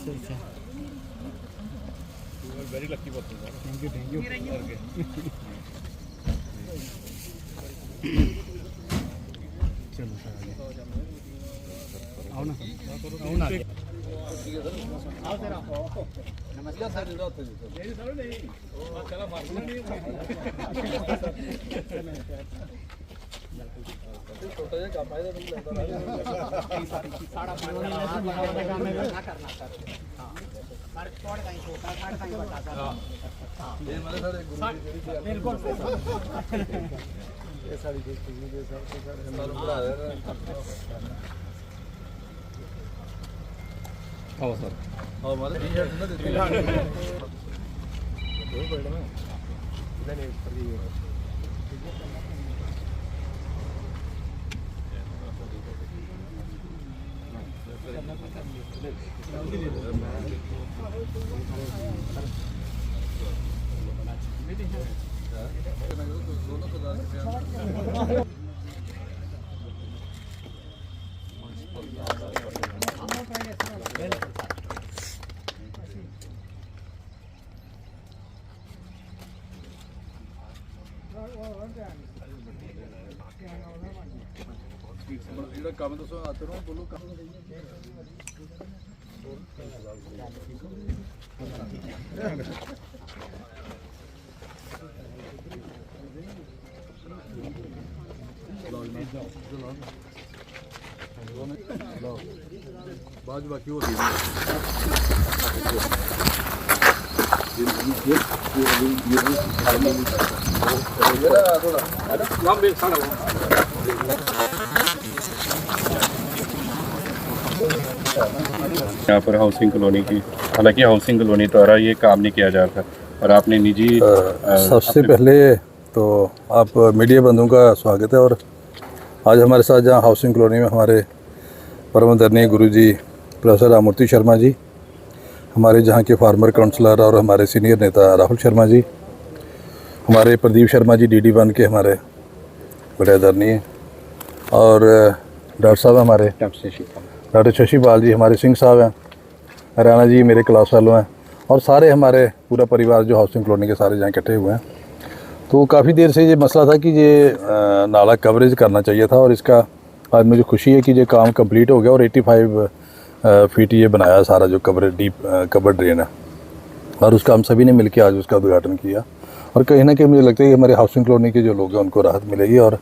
अच्छा very lucky person. Thank you चलो sir आओ ना आओ सर नमस्कार सर छोटा जिहा काम है साड़ा करना सर छोटा बड़ा सर ये मतलब सर बिल्कुल ये सारी देखिए ये सब सर बड़ा है आओ सर आओ मारे टी-शर्ट ना दे दो बैठना नहीं ऊपर ही ਜਿਹੜਾ ਕੰਮ ਦੱਸੋ ਆਤੇ ਨੂੰ ਬੋਲੋ ਕੰਮ बाद बाकी वो यहाँ पर हाउसिंग कॉलोनी की, हालांकि हाउसिंग कॉलोनी द्वारा ये काम नहीं किया जा रहा और आपने निजी सबसे पहले तो आप मीडिया बंधुओं का स्वागत है। और आज हमारे साथ जहाँ हाउसिंग कॉलोनी में हमारे परम आदरणीय गुरुजी प्रोफेसर राममूर्ति शर्मा जी, हमारे जहाँ के फार्मर काउंसलर और हमारे सीनियर नेता राहुल शर्मा जी, हमारे प्रदीप शर्मा जी DD1 के हमारे बड़े आदरणीय, और डॉक्टर साहब हमारे डॉक्टर शशिपाल जी, हमारे सिंह साहब हैं, हरियाणा जी मेरे क्लास वालों हैं, और सारे हमारे पूरा परिवार जो हाउसिंग कॉलोनी के सारे जहाँ इकट्ठे हुए हैं। तो काफ़ी देर से ये मसला था कि ये नाला कवरेज करना चाहिए था, और इसका आज मुझे खुशी है कि ये काम कंप्लीट हो गया और 85 फीट ये बनाया सारा जो कवर डीप कवर ड्रेन है, और उसका हम सभी ने मिलकर आज उसका उद्घाटन किया। और कहीं ना कहीं मुझे लगता है कि हमारे हाउसिंग कॉलोनी के जो लोग हैं उनको राहत मिलेगी, और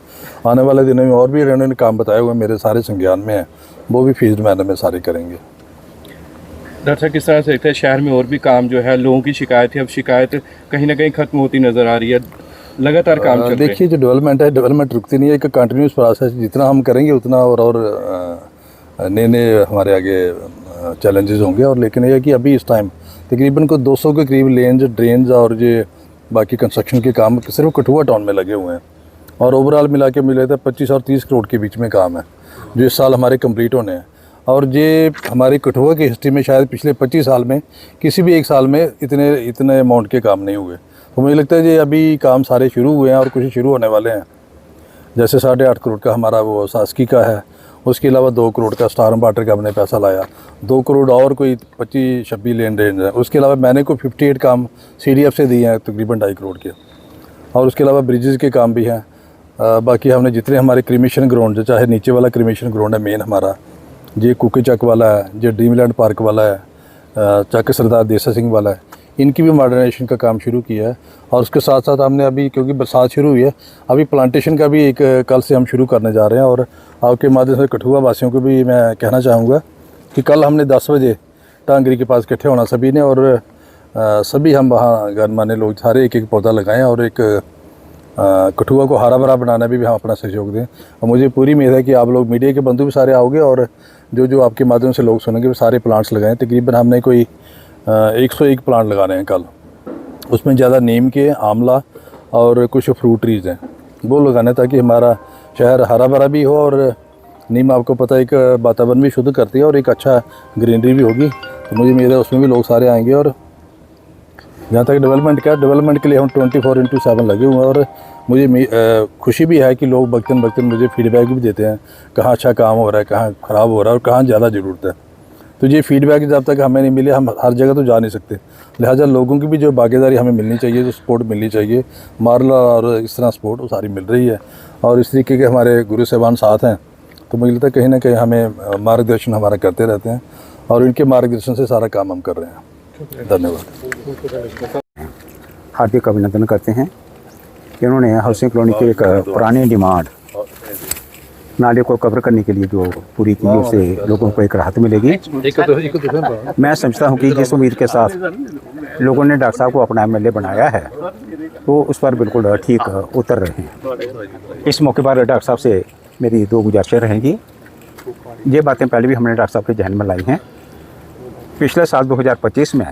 आने वाले दिनों में और भी उन्होंने काम बताए हुए मेरे सारे संज्ञान में हैं, वो भी फीस्ड मैनर में सारे करेंगे। डॉक्टर साहब किस तरह से देखते हैं शहर में और भी काम जो है, लोगों की शिकायत है, अब शिकायत कहीं ना कहीं ख़त्म होती नज़र आ रही है, लगातार काम चल रहा है। देखिए जो डेवलपमेंट है, डेवलपमेंट रुकती नहीं है, एक कंटिन्यूस प्रोसेस, जितना हम करेंगे उतना और नए नए हमारे आगे चैलेंजेस होंगे। और लेकिन यह है कि अभी इस टाइम तकरीबन को 200 के करीब लेन्स, ड्रेन्स और ये बाकी कंस्ट्रक्शन के काम सिर्फ कठुआ टाउन में लगे हुए हैं, और ओवरऑल मिला के मिले थे 25 और 30 करोड़ के बीच में काम है जो इस साल हमारे कंप्लीट होने हैं। और ये हमारी कठुआ की हिस्ट्री में शायद पिछले 25 साल में किसी भी एक साल में इतने अमाउंट के काम नहीं हुए। तो मुझे लगता है ये अभी काम सारे शुरू हुए हैं और कुछ शुरू होने वाले हैं। जैसे 8.5 करोड़ का हमारा वो शासकी का है, उसके अलावा 2 करोड़ का स्टार वाटर का हमने पैसा लाया, 2 करोड़ और कोई 25-26 लेन देन है। उसके अलावा मैंने कोई 58 काम CDF से दिए हैं तकरीबन 2.5 करोड़ के, और उसके अलावा ब्रिजेज़ के काम भी हैं। बाकी हमने जितने हमारे क्रिमेशन ग्राउंड, चाहे नीचे वाला क्रिमेशन ग्राउंड है मेन हमारा, ये कुकी चक वाला है, जो ड्रीमलैंड पार्क वाला है, चक सरदार देसा सिंह वाला है, इनकी भी मॉडर्नाइजेशन का काम शुरू किया है। और उसके साथ साथ हमने अभी, क्योंकि बरसात शुरू हुई है, अभी प्लांटेशन का भी एक कल से हम शुरू करने जा रहे हैं। और आपके माध्यम से कठुआ वासियों को भी मैं कहना चाहूँगा कि कल हमने 10 बजे टांगरी के पास इकट्ठे होना सभी ने, और सभी हम वहाँ गणमान्य लोग सारे एक पौधा लगाएं और एक कठुआ को हरा भरा बनाने में भी हम अपना सहयोग दें। और मुझे पूरी उम्मीद है कि आप लोग मीडिया के बंधु भी सारे आओगे, और जो आपके माध्यम से लोग सुनेंगे वो सारे प्लांट्स लगाएं। तकरीबन हमने कोई 101 प्लांट लगाने हैं कल, उसमें ज़्यादा नीम के, आंवला और कुछ फ्रूट ट्रीज़ हैं, वो लगाने ताकि हमारा शहर हरा भरा भी हो। और नीम आपको पता है एक वातावरण भी शुद्ध करती है और एक अच्छा ग्रीनरी भी होगी। तो मुझे उम्मीद है उसमें भी लोग सारे आएंगे। और जहाँ तक डेवलपमेंट के लिए हम 24/7 लगे हुए हैं, और मुझे खुशी भी है कि लोग वक्तन वक्तन मुझे फीडबैक भी देते हैं, कहाँ अच्छा काम हो रहा है, कहाँ ख़राब हो रहा है और कहाँ ज़्यादा ज़रूरत है। तो ये फीडबैक जब तक हमें नहीं मिले हम हर जगह तो जा नहीं सकते, लिहाजा लोगों की भी जो भागीदारी हमें मिलनी चाहिए, जो सपोर्ट मिलनी चाहिए, मार्ला और इस तरह सपोर्ट वो सारी मिल रही है। और इस तरीके के हमारे गुरु साहबान साथ हैं, तो मुझे लगता है कहीं ना कहीं हमें मार्गदर्शन हमारा करते रहते हैं और इनके मार्गदर्शन से सारा काम हम कर रहे हैं। धन्यवाद। हार्दिक अभिनंदन करते हैं कि उन्होंने हाउसिंग कॉलोनी की एक पुरानी डिमांड नाले को कवर करने के लिए जो पूरी की, उससे लोगों को एक राहत मिलेगी। मैं समझता हूं कि जिस उम्मीद के साथ लोगों ने डॉक्टर साहब को अपना एमएलए बनाया है वो उस पर बिल्कुल ठीक उतर रहे हैं। इस मौके पर डॉक्टर साहब से मेरी 2 गुजारिशें रहेंगी। ये बातें पहले भी हमने डॉक्टर साहब के जहन में लाई हैं। पिछले साल 2025 में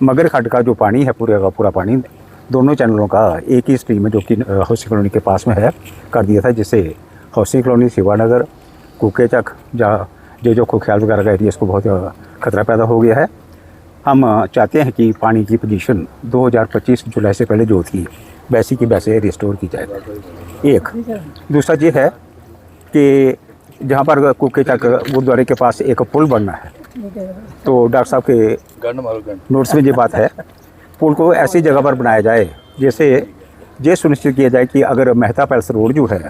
मगर खड्ड का जो पानी है, पूरे का पूरा पानी दोनों चैनलों का एक ही स्ट्रीम में, जो कि हाउसिंग कॉलोनी के पास में है, कर दिया था, जिससे हाउसिंग कॉलोनी, शिवानगर, कुकेचक, जहाँ जो खुख्याल वगैरह का एरिया, इसको बहुत खतरा पैदा हो गया है। हम चाहते हैं कि पानी की पोजीशन 2025 जुलाई से पहले जो थी वैसी की वैसे रिस्टोर की जाए। एक दूसरा ये है कि जहाँ पर कुकेचक गुरुद्वारे के पास एक पुल बनना है, तो डॉक्टर साहब के नोट्स में ये बात है, पुल को ऐसी जगह पर बनाया जाए जैसे ये सुनिश्चित किया जाए कि अगर मेहता पैलेस रोड जो है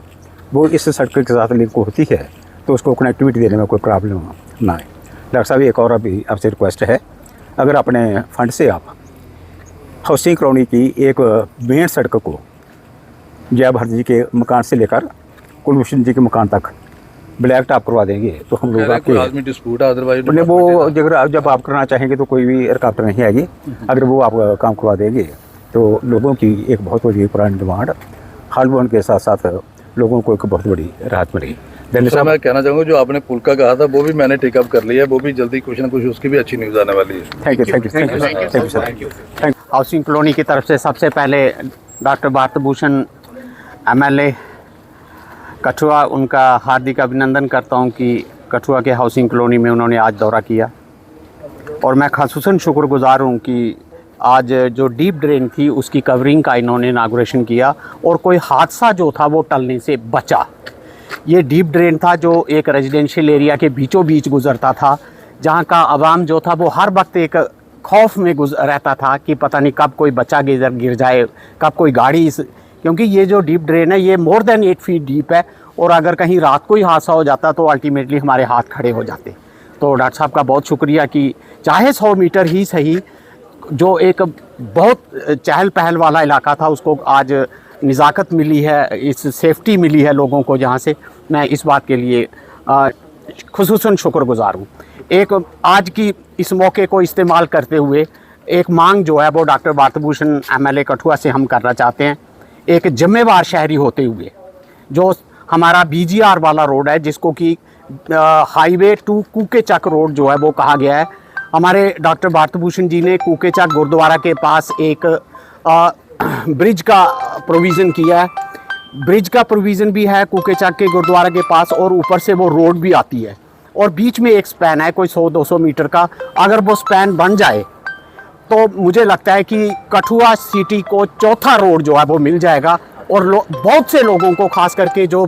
वो इस सड़क के साथ लिंक होती है तो उसको कनेक्टिविटी देने में कोई प्रॉब्लम ना आए। डॉक्टर साहब एक और अभी आपसे रिक्वेस्ट है, अगर अपने फंड से आप हाउसिंग कॉलोनी की एक मेन सड़क को जय भारत जी के मकान से लेकर कुलभूषण जी के मकान तक ब्लैक टॉप करवा देंगे तो हम लोग आपके डिस्प्यूट है अदरवाइज अपने वो जब आप करना चाहेंगे तो कोई भी रुकावट नहीं आएगी। अगर वो आप काम करवा देंगे तो लोगों की एक बहुत बड़ी पुरानी डिमांड हल होने के साथ साथ लोगों को एक बहुत बड़ी राहत मिलेगी। दूसरा मैं कहना चाहूँगा, जो आपने पुल का कहा था वो भी मैंने टेकअप कर लिया है, वो भी जल्दी कुछ ना कुछ उसकी भी अच्छी न्यूज़ आने वाली है। Thank you sir. Housing colony की तरफ से सबसे पहले डॉक्टर भारत भूषण एमएलए कठुआ, उनका हार्दिक अभिनंदन करता हूं कि कठुआ के हाउसिंग कॉलोनी में उन्होंने आज दौरा किया, और मैं खासूसन शुक्रगुजार हूं कि आज जो डीप ड्रेन थी उसकी कवरिंग का इन्होंने इनागुरेशन किया और कोई हादसा जो था वो टलने से बचा। ये डीप ड्रेन था जो एक रेजिडेंशियल एरिया के बीचों बीच गुजरता था, जहाँ का आवाम जो था वो हर वक्त एक खौफ में रहता था कि पता नहीं कब कोई बच्चा गिर जाए, कब कोई गाड़ी क्योंकि ये जो डीप ड्रेन है ये मोर देन 8 फीट डीप है, और अगर कहीं रात को ही हादसा हो जाता तो अल्टीमेटली हमारे हाथ खड़े हो जाते। तो डॉक्टर साहब का बहुत शुक्रिया कि चाहे 100 मीटर ही सही, जो एक बहुत चहल पहल वाला इलाका था उसको आज निज़ाकत मिली है, इस सेफ्टी मिली है लोगों को, जहाँ से मैं इस बात के लिए खुसूसन शुक्रगुजार हूँ। एक आज की इस मौके को इस्तेमाल करते हुए एक मांग जो है वो डॉक्टर भारत भूषण एमएलए कठुआ से हम करना चाहते हैं। एक जिम्मेवार शहरी होते हुए जो हमारा बीजीआर वाला रोड है, जिसको कि हाईवे टू कुकेचक रोड जो है वो कहा गया है, हमारे डॉक्टर भारत भूषण जी ने कुकेचक गुरुद्वारा के पास एक ब्रिज का प्रोविज़न किया है। ब्रिज का प्रोविज़न भी है कुकेचक के गुरुद्वारा के पास, और ऊपर से वो रोड भी आती है, और बीच में एक स्पैन है कोई 100-200 मीटर का। अगर वो स्पैन बन जाए तो मुझे लगता है कि कठुआ सिटी को चौथा रोड जो है वो मिल जाएगा, और बहुत से लोगों को, खास करके जो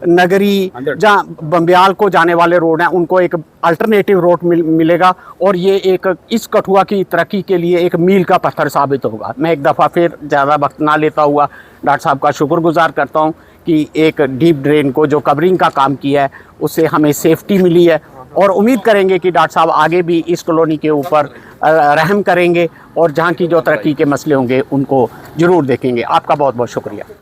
नगरी जहाँ बम्बियाल को जाने वाले रोड हैं, उनको एक अल्टरनेटिव रोड मिलेगा, और ये एक इस कठुआ की तरक्की के लिए एक मील का पत्थर साबित होगा। मैं एक दफ़ा फिर ज़्यादा वक्त ना लेता हुआ डॉक्टर साहब का शुक्रगुजार करता हूँ कि एक डीप ड्रेन को जो कवरिंग का काम किया है उससे हमें सेफ्टी मिली है, और उम्मीद करेंगे कि डॉक्टर साहब आगे भी इस कॉलोनी के ऊपर रहम करेंगे और जहाँ की जो तरक्की के मसले होंगे उनको ज़रूर देखेंगे। आपका बहुत बहुत शुक्रिया।